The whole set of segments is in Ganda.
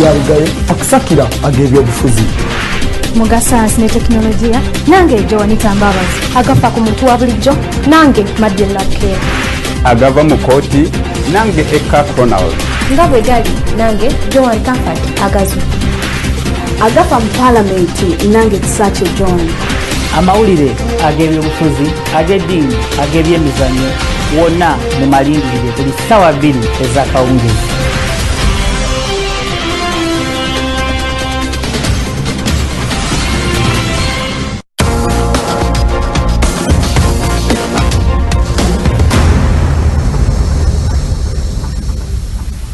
yalugayo akusakira ag'ebyobufuzi muga sayansi ne tekinologiya nange Joanita Mbabazi agafa ku muntu wa bulijjo nange Makindye Lukwago agava mu Kkooti nange Eka Cronal nga bwe gali nange Joan Comfort agazu agafa mu Paalamenti nange Kisaakye John amawulire ag'ebyobufuzi ag'eddiini ag'ebyemizannyo wonna mu malingirire buli ssaawa 2 ez'akawungeezi.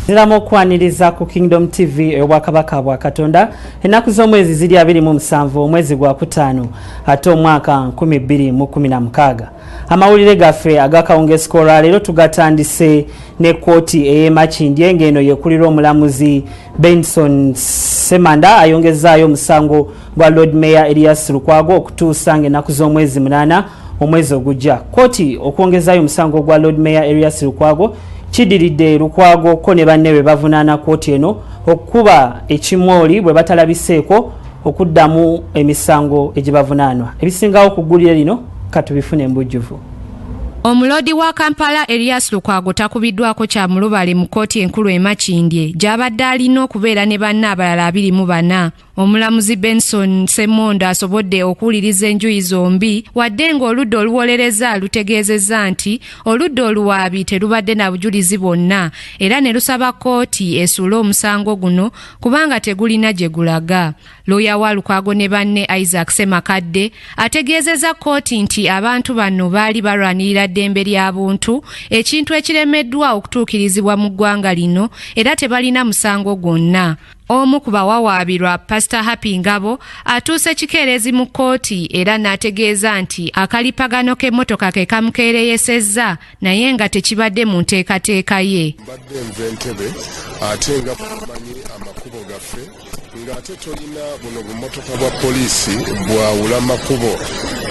Ziramu okwaniriza ku Kingdom TV ey'Obwakabaka bwa Katonda ennaku z'omwezi ziri 27 omwezi gwa kutaano ate omwaka 2016. Amawulire gaffe agakawungeezi k'olwa leero tugatandise ne Kkooti ey'e Makindye ng'eno yekulira omulamuzi Benson Semanda ayongezaayo omusango gwa Lord Mayor Elias Lukwago okutuusa ng'ennaku z'omwezi 8 omwezi ogujja. Kkooti okwongezaayo omusango gwa Lord Mayor Elias Lukwago kidiridde Lukwago ko ne banne be bavunaana Kkooti eno okuba ekimwoli bwe batalabiseeko okuddamu emisango egibavunaanwa. Ebisingawo okuggulira lino katubifune embujjuvu. Omuloodi wa Kampala Elias Lukwago takubiddwako kya mulubale mu Kkooti enkulu e Makindye gy'abadde alina okubeera ne banne abalala 24. Omulamuzi Benson Semonda asobodde okuwuliriza enjuyi zombi wadde ng'oludda oluwolereza lutegeezezza nti oludda oluwaabi terubadde na bujulizi bwonna era ne lusaba Kkooti esuule omusango guno kubanga tegulina gye gulaga. Looya wa Lukwago ne banne Isaac Semakadde ategeezezza Kkooti nti abantu bano baali balwanirira ddembe ly'abuntu ekintu ekiremeddwa okutuukirizibwa mu ggwanga lino era tebalina musango gwonna. Omu ku bawawaabirwa Pastor Happy Ngabo atuuse kikeerezi mu Kkooti era n'ategeeza nti akalipagano k'emmotoka ke kamukeereyesezza naye nga tekibadde mu nteekateeka ye. Mbadde nve Entebbe ate nga tumanyi amakubo gaffe ng'ate tolina buno bummotoka bwa poliisi bwawula makubo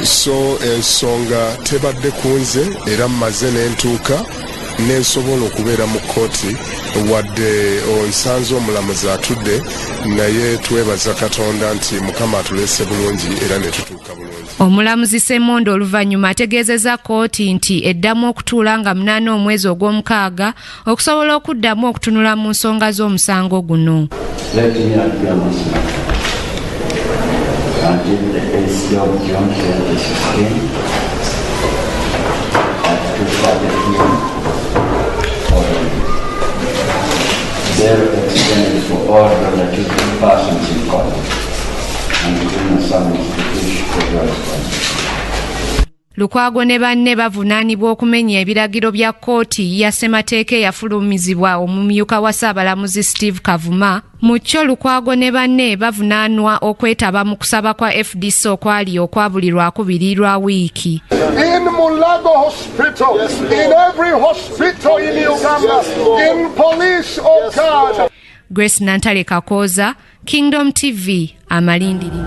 so ensonga tebadde kunze era mmaze n'entuuka nensobola okubeera mu Kkooti wadde onsanze omulamuzi atudde naye twebaza Katonda nti Mukama atuleese bulungi era ne tutuuka bulungi. Omulamuzi Semondo oluvannyuma ategeezezza Kkooti nti eddamu okutuula nga 8 omwezi ogw'omukaaga okusobola okuddamu okutunula mu nsonga z'omusango guno. They're extended for all relative persons in court and within the summons to issue for correspondence. Lukwago ne banne bavunaanibwa okumenya ebiragiro bya Kkooti ya ssemateeka eyafulumizibwa omumyuka wa Ssaabalamuzi Steve Kavuma. Mu kyo Lukwago ne banne bavunaanwa okwetaba mu kusaba kwa FDC okwali okwabulirwa 2 lwa wiiki. In Mulago Hospital, in every hospital in Uganda, in police of God. Grace Nantale Kakoza, Kingdom TV, Amalindiri.